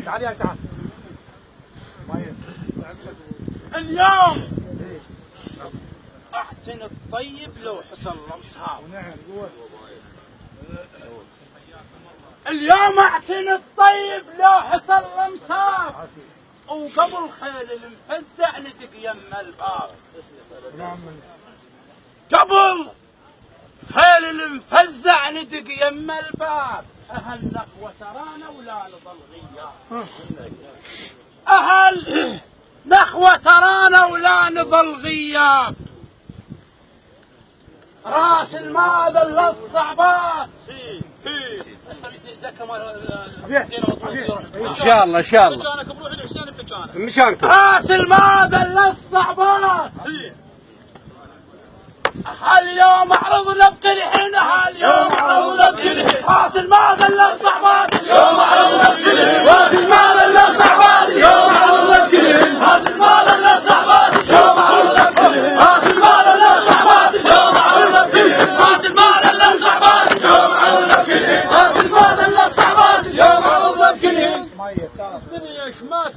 تعال يا تعال. اليوم اعتني الطيب لو حصل الامصار. اليوم اعتني الطيب لو حصل الامصار، وقبل خيل المفزع ندق يم الباب. قبل خيل المفزع ندق يم الباب. اهل نخوة ترانا ولا نظل غياب. اهل نخوة ترانا ولا نظل غياب. راس الماذا للصعبات. ان شاء الله ان شاء الله. مكانك بروح الحسين بمكانك. مشانك. راس الماذا للصعبات. اليوم اعرضنا بكل حين. اليوم اعرضنا بكل حين. راس الماذا للصعبات. اليوم اعرضنا بكل